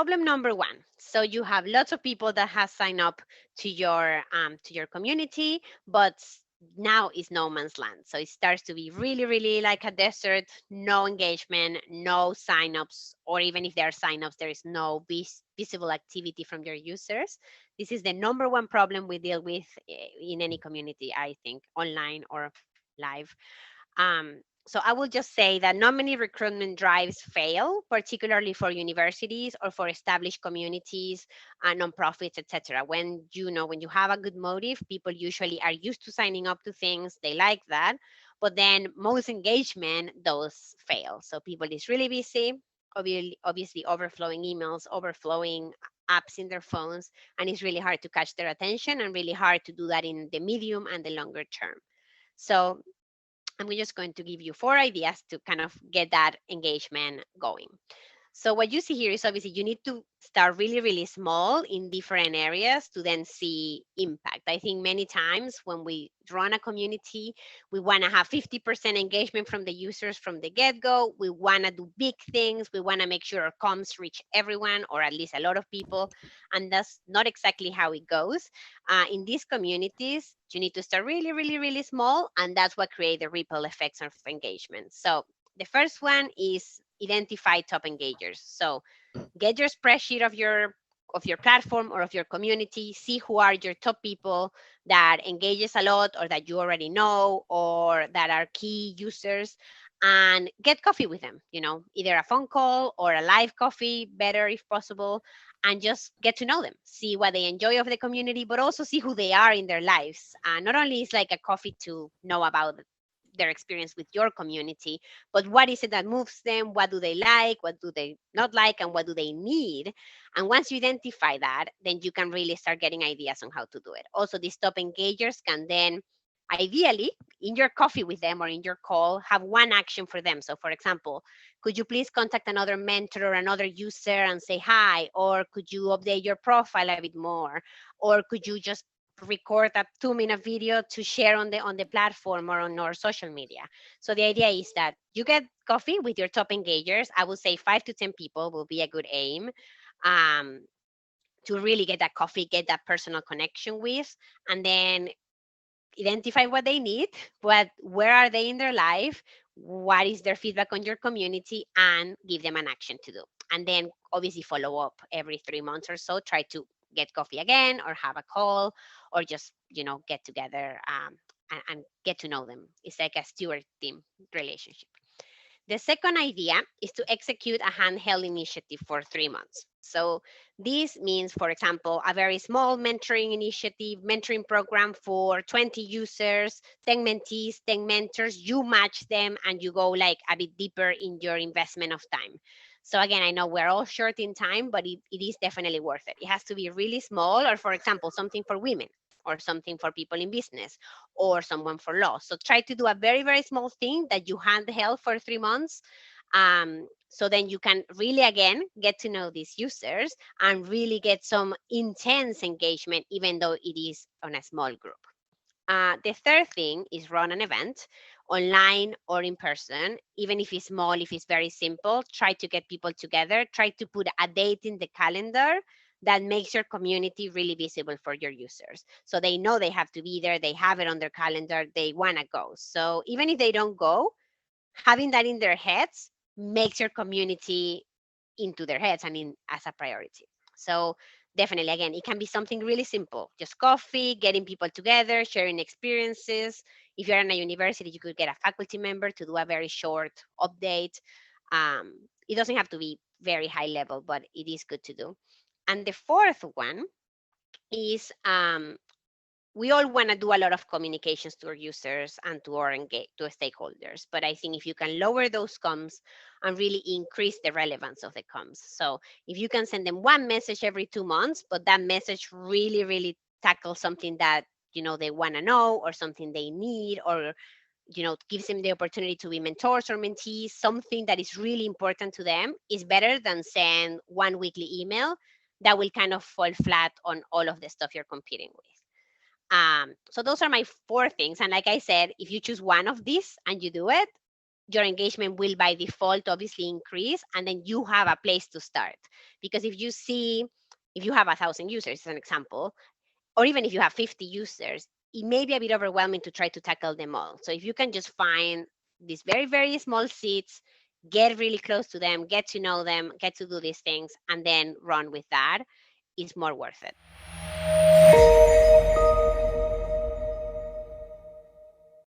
problem number one. So you have lots of people that have signed up to your community, but now is no man's land. So it starts to be really, really like a desert, no engagement, no signups, or even if there are signups, there is no visible activity from your users. This is the number one problem we deal with in any community, I think, online or live. So I will just say that not many recruitment drives fail, particularly for universities or for established communities, nonprofits, etc. When you have a good motive, people usually are used to signing up to things. They like that, but then most engagement those fail. So people is really busy, obviously overflowing emails, overflowing apps in their phones, and it's really hard to catch their attention and really hard to do that in the medium and the longer term. So I'm just going to give you 4 ideas to kind of get that engagement going. So what you see here is obviously you need to start really, really small in different areas to then see impact. I think many times when we run a community, we want to have 50% engagement from the users from the get-go. We want to do big things. We want to make sure our comms reach everyone or at least a lot of people. And that's not exactly how it goes. In these communities, you need to start really, really, really small. And that's what creates the ripple effects of engagement. So the first one is identify top engagers. So get your spreadsheet of your platform or of your community, see who are your top people that engages a lot or that you already know or that are key users, and get coffee with them, either a phone call or a live coffee, better if possible, and just get to know them, see what they enjoy of the community, but also see who they are in their lives. Not only is like a coffee to know about their experience with your community, but what is it that moves them? What do they like? What do they not like? And what do they need? And once you identify that, then you can really start getting ideas on how to do it. Also, these top engagers can then ideally in your coffee with them or in your call have one action for them. So for example, could you please contact another mentor or another user and say hi, or could you update your profile a bit more, or could you just record a 2-minute video to share on the platform or on our social media. So the idea is that you get coffee with your top engagers. I would say 5 to 10 people will be a good aim, um, to really get that coffee, get that personal connection with, and then identify what they need, where are they in their life, what is their feedback on your community, and give them an action to do. And then obviously follow up every 3 months or so. Try to get coffee again or have a call or just get together, and get to know them. It's like a steward team relationship. The second idea is to execute a handheld initiative for 3 months. So this means, for example, a very small mentoring initiative, mentoring program for 20 users, 10 mentees, 10 mentors. You match them and you go like a bit deeper in your investment of time. So again, I know we're all short in time, but it is definitely worth it. It has to be really small, or for example, something for women, or something for people in business, or someone for law. So try to do a very, very small thing that you handheld for 3 months. So then you can really, again, get to know these users and really get some intense engagement, even though it is on a small group. The third thing is run an event online or in person, even if it's small, if it's very simple. Try to get people together, try to put a date in the calendar that makes your community really visible for your users. So they know they have to be there, they have it on their calendar, they want to go. So even if they don't go, having that in their heads makes your community into their heads and in as a priority. So definitely, again, it can be something really simple, just coffee, getting people together, sharing experiences. If you're in a university, you could get a faculty member to do a very short update. It doesn't have to be very high level, but it is good to do. And the fourth one is, we all want to do a lot of communications to our users and to our stakeholders. But I think if you can lower those comms and really increase the relevance of the comms. So if you can send them one message every 2 months, but that message really, really tackles something that they want to know, or something they need, or gives them the opportunity to be mentors or mentees, something that is really important to them, is better than send one weekly email that will kind of fall flat on all of the stuff you're competing with. So those are my 4 things. And like I said, if you choose one of these and you do it, your engagement will by default obviously increase, and then you have a place to start. Because if you have 1,000 users as an example, or even if you have 50 users, it may be a bit overwhelming to try to tackle them all. So if you can just find these very, very small seeds, get really close to them, get to know them, get to do these things, and then run with that, is more worth it.